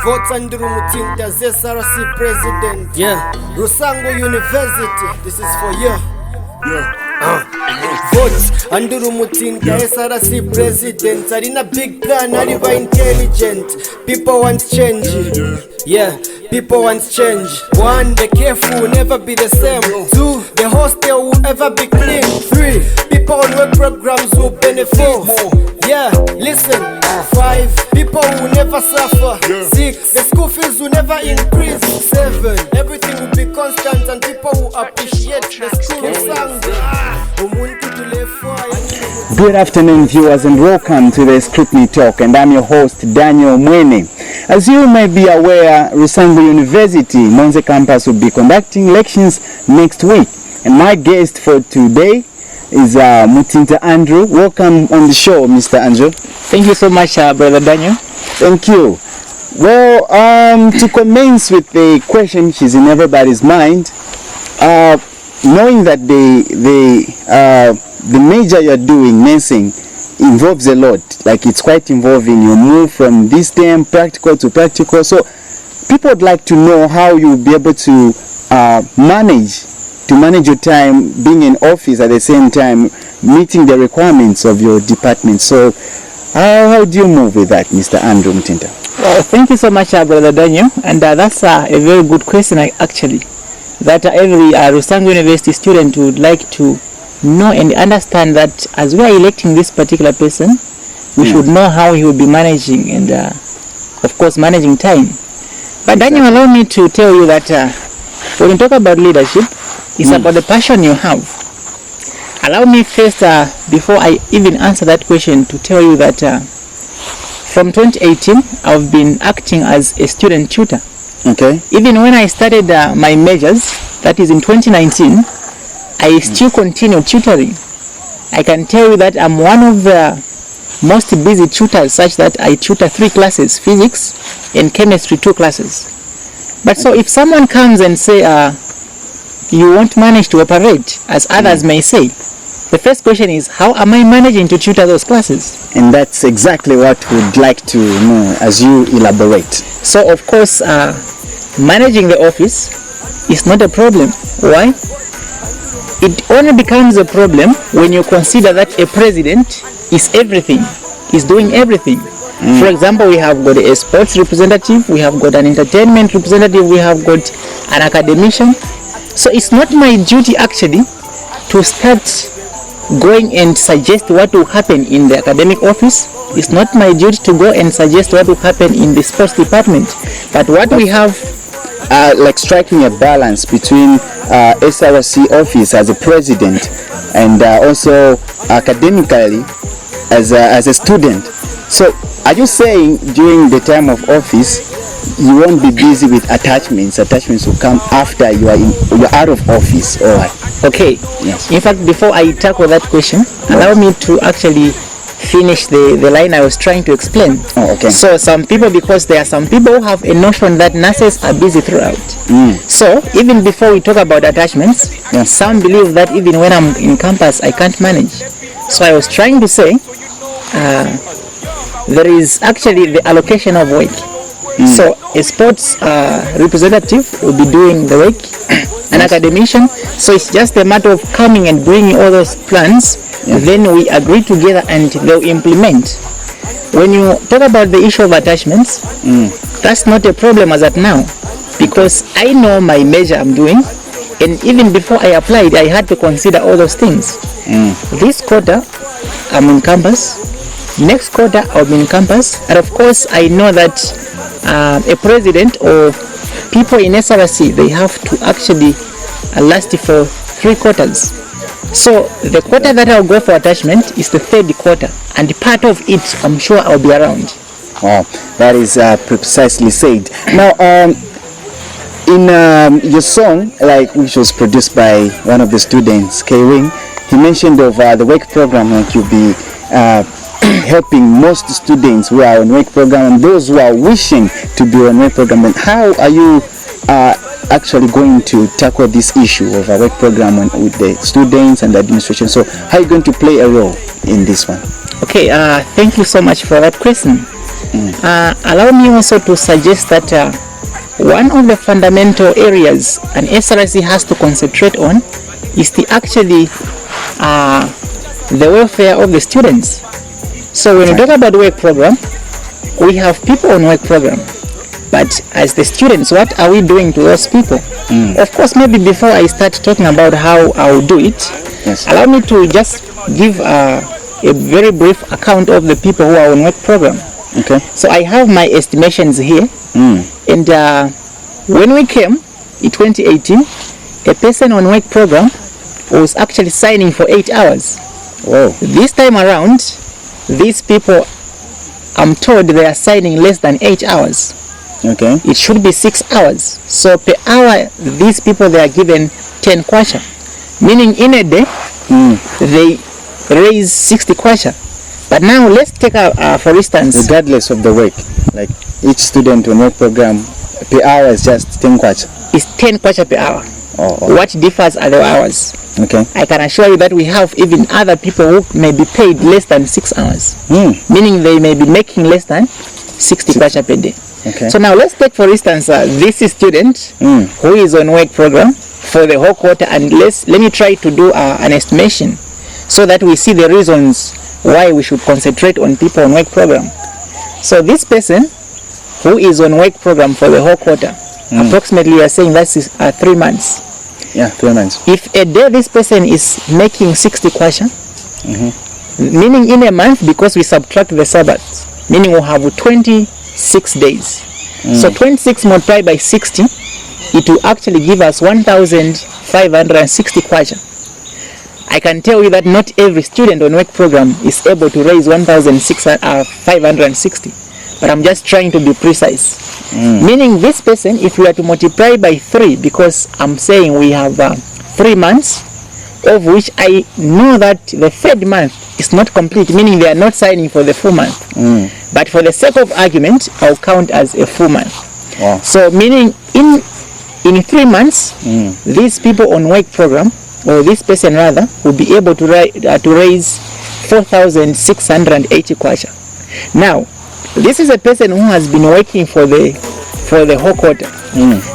Votes Andrew Mutinda, SRC president. Yeah. Rusango University, this is for you. Votes Andrew Mutinda, SRC president. Arina big plan, Ariva intelligent. People want change. Yeah, people want change. 1, the careful will never be the same. 2, the hostel will ever be clean. 3, people on work programs will benefit. Yeah, listen. 5, people will never suffer. 6, the school fees will never increase. 7, everything will be constant and people will appreciate the school song. Good afternoon, viewers, and welcome to the Scrutiny Talk, and I'm your host, Daniel Mwene. As you may be aware, Rusango University, Monze campus, will be conducting elections next week, and my guest for today is Mutinda Andrew. Welcome on the show, Mr. Andrew. Thank you so much, Brother Daniel. Thank you. Well, to commence with the question which is in everybody's mind, knowing that the major you're doing, nursing, involves a lot. Like, it's quite involving. You move from this term practical to practical. So people would like to know how you'll be able to manage your time, being in office at the same time, meeting the requirements of your department. So how do you move with that, Mr. Andrew Mutinda? Well, thank you so much, Brother Daniel. And that's a very good question, actually, that every Rusango University student would like to know and understand, that as we are electing this particular person, we should know how he will be managing and, of course, managing time. But Daniel, allow me to tell you that when you talk about leadership, it's about the passion you have. Allow me first, before I even answer that question, to tell you that from 2018, I've been acting as a student tutor. Okay. Even when I started my majors, that is in 2019, I still continue tutoring. I can tell you that I'm one of the most busy tutors, such that I tutor 3 classes, physics and chemistry 2 classes. But so if someone comes and say, you won't manage to operate, as others may say, the first question is, how am I managing to tutor those classes? And that's exactly what we'd like to know as you elaborate. So of course, managing the office is not a problem. Why? It only becomes a problem when you consider that a president is everything, is doing everything. For example, we have got a sports representative, we have got an entertainment representative, we have got an academician. So it's not my duty actually to start going and suggest what will happen in the academic office. It's not my duty to go and suggest what will happen in the sports department. But what we have, like striking a balance between SRC office as a president and also academically as a student. So are you saying during the time of office you won't be busy with attachments will come after you're out of office, or what? Okay, yes. In fact, before I tackle that question, allow me to actually finish the line I was trying to explain. Oh, okay. So because there are some people who have a notion that nurses are busy throughout. So even before we talk about attachments, some believe that even when I'm in campus I can't manage. So I was trying to say there is actually the allocation of work. So a sports representative will be doing the work, an academician. So it's just a matter of coming and bringing all those plans. Then we agree together and they'll implement. When you talk about the issue of attachments, that's not a problem as at now, because I know my major I'm doing, and even before I applied, I had to consider all those things. This quarter, I'm on campus. Next quarter, I'll be in campus. And of course, I know that a president or people in SRC, they have to actually last for 3 quarters. So the quarter that I'll go for attachment is the 3rd quarter, and part of it I'm sure I'll be around. Oh, that is precisely said. Now, in your song, like, which was produced by one of the students, K-Wing, he mentioned of the work program, like you'll be helping most students who are on work program and those who are wishing to be on work program. And how are you actually going to tackle this issue of a work program with the students and the administration? So how are you going to play a role in this one? Okay, thank you so much for that question. Allow me also to suggest that one of the fundamental areas an SRC has to concentrate on is the welfare of the students. So when we talk about work program, we have people on work program, but as the students, what are we doing to those people? Of course, maybe before I start talking about how I will do it, allow me to just give a very brief account of the people who are on work program. Okay. So I have my estimations here, and when we came in 2018, a person on work program was actually signing for 8 hours. Whoa. This time around, these people, I'm told they are signing less than 8 hours. Okay. It should be 6 hours. So per hour, these people, they are given 10 kwacha. Meaning in a day, they raise 60 kwacha. But now let's take for instance, regardless of the work, like each student on work program per hour is just 10 kwacha. It's 10 kwacha per hour. What differs are the hours. Okay. I can assure you that we have even other people who may be paid less than 6 hours. Meaning they may be making less than 60 kwacha per day. Okay. So now let's take for instance this student who is on work program for the whole quarter, and let me try to do an estimation so that we see the reasons why we should concentrate on people on work program. So this person who is on work program for the whole quarter, approximately we are saying that's 3 months. Yeah, 3 months. If a day this person is making 60 kwacha, meaning in a month, because we subtract the Sabbaths, meaning we'll have 26 days. So 26 multiplied by 60, it will actually give us 1,560 kwacha. I can tell you that not every student on work program is able to raise 1,560, but I'm just trying to be precise. Meaning this person, if we are to multiply by 3, because I'm saying we have 3 months, of which I know that the third month is not complete, meaning they are not signing for the full month. But for the sake of argument, I'll count as a full month. Wow. So meaning in 3 months, these people on work program, or this person rather, will be able to raise 4,680 kwacha. Now, this is a person who has been working for the whole quarter.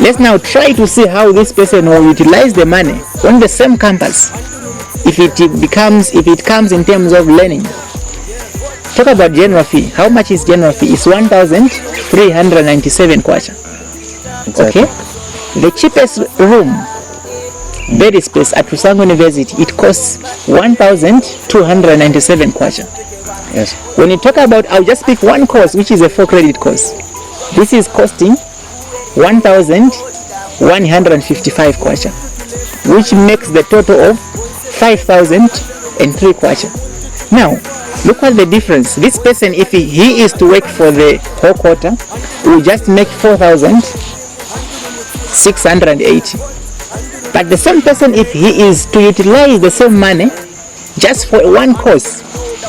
Let's now try to see how this person will utilize the money on the same campus. If it comes in terms of learning. Talk about general fee. How much is general fee? It's 1,397 kwacha. Exactly. Okay. The cheapest room, bed space at Rusango University, it costs 1,297 kwacha. Yes. When you talk about, I'll just pick one course, which is a 4-credit course. This is costing 1,155 kwacha, which makes the total of 5,003 kwacha. Now, look at the difference. This person, if he is to work for the whole quarter, will just make 4,680. But the same person, if he is to utilize the same money just for one course,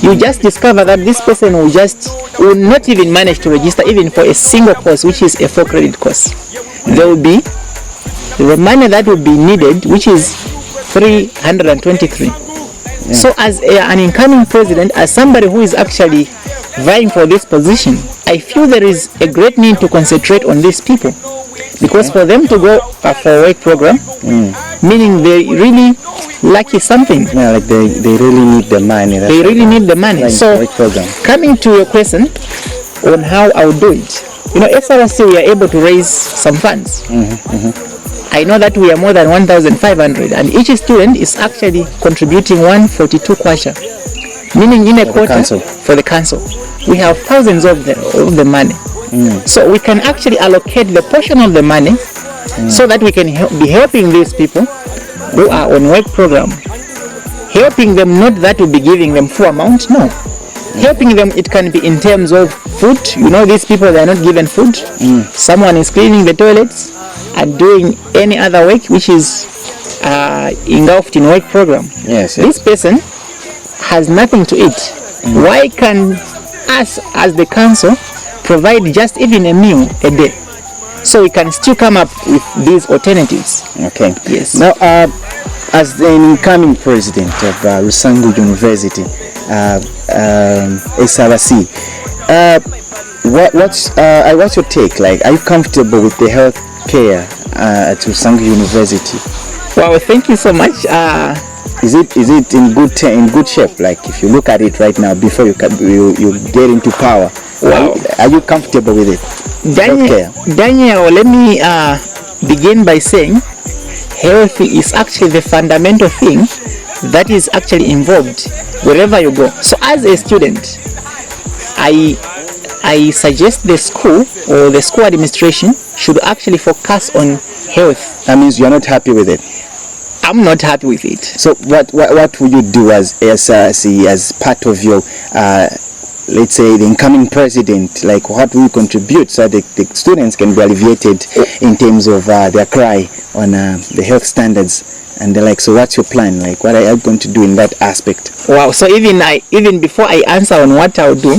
you just discover that this person will not even manage to register even for a single course, which is a 4-credit course. There will be the money that will be needed, which is 323. Yeah. So as an incoming president, as somebody who is actually vying for this position, I feel there is a great need to concentrate on these people, because for them to go for a work program, meaning they really lack something. Yeah, like they really need the money. They really need the money. Like So coming to your question on how I would do it, SRC, we are able to raise some funds. I know that we are more than 1,500, and each student is actually contributing 142 kwacha, meaning in a quarter for the council. We have thousands of the money. So we can actually allocate the portion of the money so that we can be helping these people who are on work program. Helping them, not that we'll be giving them full amount, no. Helping them, it can be in terms of food. These people, they are not given food. Someone is cleaning the toilets and doing any other work which is engulfed in work program. Yes. This person has nothing to eat. Why can us as the council provide just even a meal a day, so we can still come up with these alternatives? Okay. Yes. Now, as the incoming president of Rusango University, SRC, What's your take? Like, are you comfortable with the health care at Rusangu University? Wow, thank you so much. Is it in good shape? Like, if you look at it right now, before you get into power, Wow. are you comfortable with it? Daniel, let me begin by saying health is actually the fundamental thing that is actually involved wherever you go. So as a student, I suggest the school or the school administration should actually focus on health. That means you're not happy with it. I'm not happy with it. So what will you do as SRC, as part of your let's say the incoming president? Like, what will you contribute so that the students can be alleviated in terms of their cry on the health standards and the like? So what's your plan? Like, what are you going to do in that aspect? Wow. So even before I answer on what I'll do,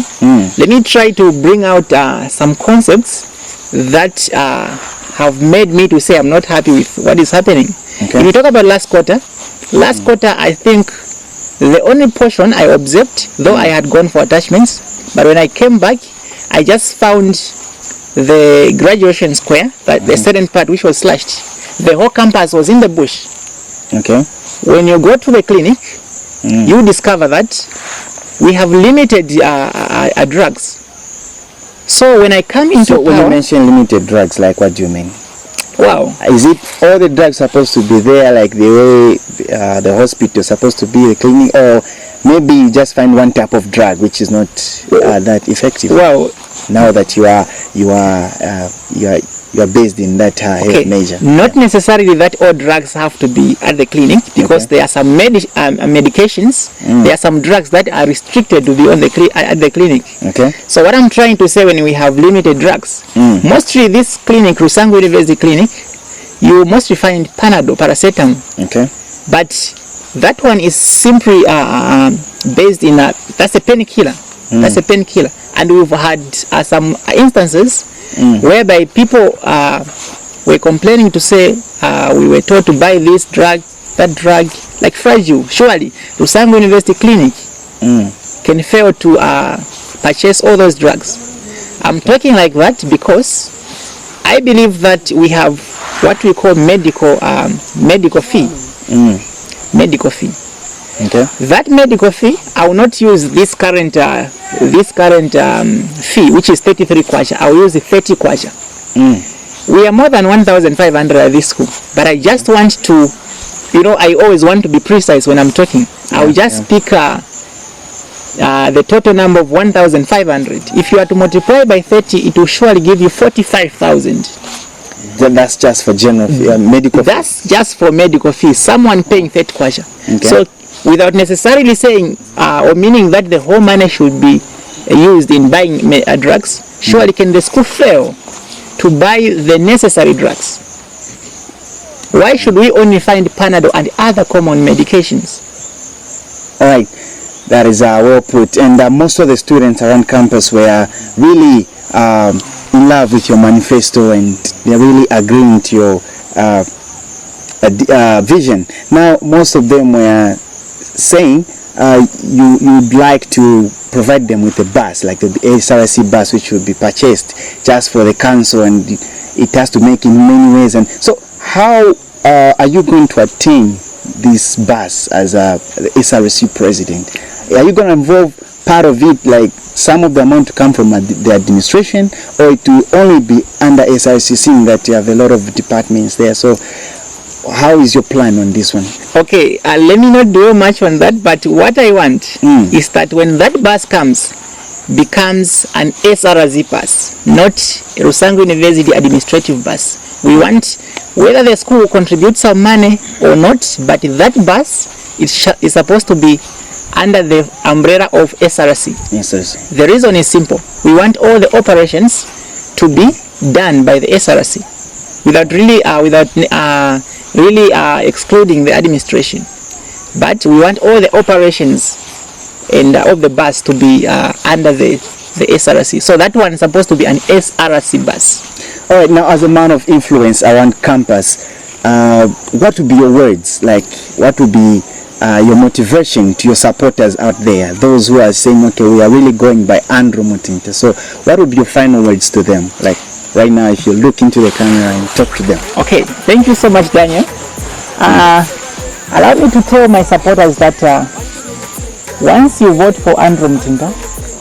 let me try to bring out some concepts that have made me to say I'm not happy with what is happening. Okay. If you talk about last quarter, I think the only portion I observed, though I had gone for attachments, but when I came back, I just found the graduation square, the certain part which was slashed. The whole campus was in the bush. Okay. When you go to the clinic, you discover that we have limited drugs. So when I come into when you mention limited drugs, like, what do you mean? Wow. Is it all the drugs supposed to be there, like the way the hospital is supposed to be, the clinic, or maybe you just find one type of drug which is not that effective? Wow. Now that you are based in that health measure. Not necessarily that all drugs have to be at the clinic, because there are some medications. There are some drugs that are restricted to be on at the clinic. Okay. So what I'm trying to say, when we have limited drugs, mostly this clinic, Rusangu University Clinic, you mostly find Panadol, paracetamol. Okay. But that one is simply based in that's a painkiller. That's a painkiller. And we've had some instances whereby people were complaining to say we were told to buy this drug, that drug, like Fragile. Surely Rusangu University Clinic can fail to purchase all those drugs. I'm talking like that because I believe that we have what we call medical fee. Medical fee. Okay. That medical fee, I will not use this current fee, which is 33 kwacha. I will use the 30 kwacha. We are more than 1,500 at this school, but I just want to, I always want to be precise when I'm talking. I will just pick the total number of 1,500. If you are to multiply by 30, it will surely give you 45,000. That's just for general medical. That's just for medical fees. Someone paying 30 kwacha. Okay. So, without necessarily saying or meaning that the whole money should be used in buying drugs, surely can the school fail to buy the necessary drugs? Why should we only find Panadol and other common medications? All right, that is well put. And most of the students around campus were really in love with your manifesto, and they're really agreeing to your vision. Now, most of them were saying you'd like to provide them with a bus, like the SRC bus, which will be purchased just for the council, and it has to make in many ways. And so, how are you going to attain this bus as the SRC president? Are you going to involve part of it, like some of the amount to come from the administration, or it will only be under SRC, seeing that you have a lot of departments there? So how is your plan on this one? Okay, let me not do much on that, but what I want is that when that bus becomes an SRC bus, not a Rusangu University administrative bus. We want, whether the school will contribute some money or not, but that bus is supposed to be under the umbrella of SRC. Yes. The reason is simple. We want all the operations to be done by the SRC without really excluding the administration. But we want all the operations and of the bus to be under the SRC. So that one is supposed to be an SRC bus. All right. Now, as a man of influence around campus, what would be your words? Like, what would be your motivation to your supporters out there, those who are saying, okay, we are really going by Andrew Mutinta. So what would be your final words to them? Like right now, if you look into the camera and talk to them. Okay, thank you so much, Daniel. Allow me to tell my supporters that once you vote for Andrew Mutinta,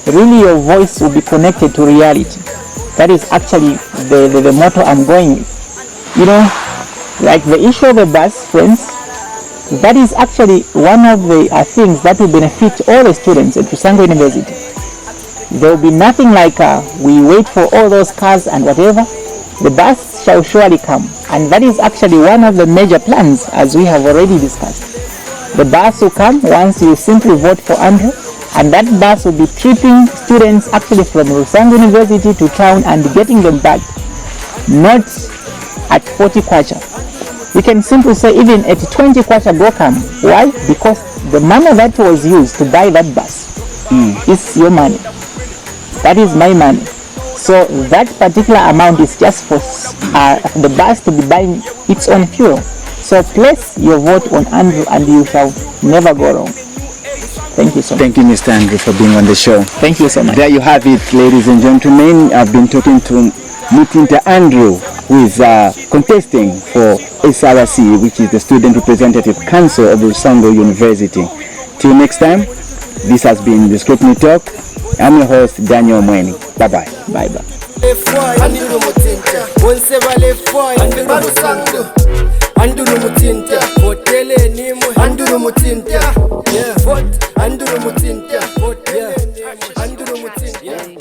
really your voice will be connected to reality. That is actually the motto I'm going with. You know, like the issue of the bus, friends, that is actually one of the things that will benefit all the students at Rusango University. There will be nothing like we wait for all those cars and whatever. The bus shall surely come, and that is actually one of the major plans, as we have already discussed. The bus will come once you simply vote for Andrew, and that bus will be tripping students actually from Rusango University to town and getting them back, not at 40 kwacha. We can simply say even at 20 kwacha go come. Why? Because the money that was used to buy that bus is your money. That is my money. So that particular amount is just for the bus to be buying its own fuel. So place your vote on Andrew and you shall never go wrong. Thank you so much. Thank you, Mr. Andrew, for being on the show. Thank you so much. There you have it, ladies and gentlemen. I've been talking to Mutinta Andrew, who is contesting for SRC, which is the Student Representative Council of Rusango University. Till next time, this has been the Scrutiny Talk. I'm your host, Daniel Mweni. Bye-bye. Bye-bye. Anduru Mutinta, hotele nimwe. Anduru Mutinta, yeah. Vote Anduru Mutinta, hotele nimwe. Anduru Mutinta.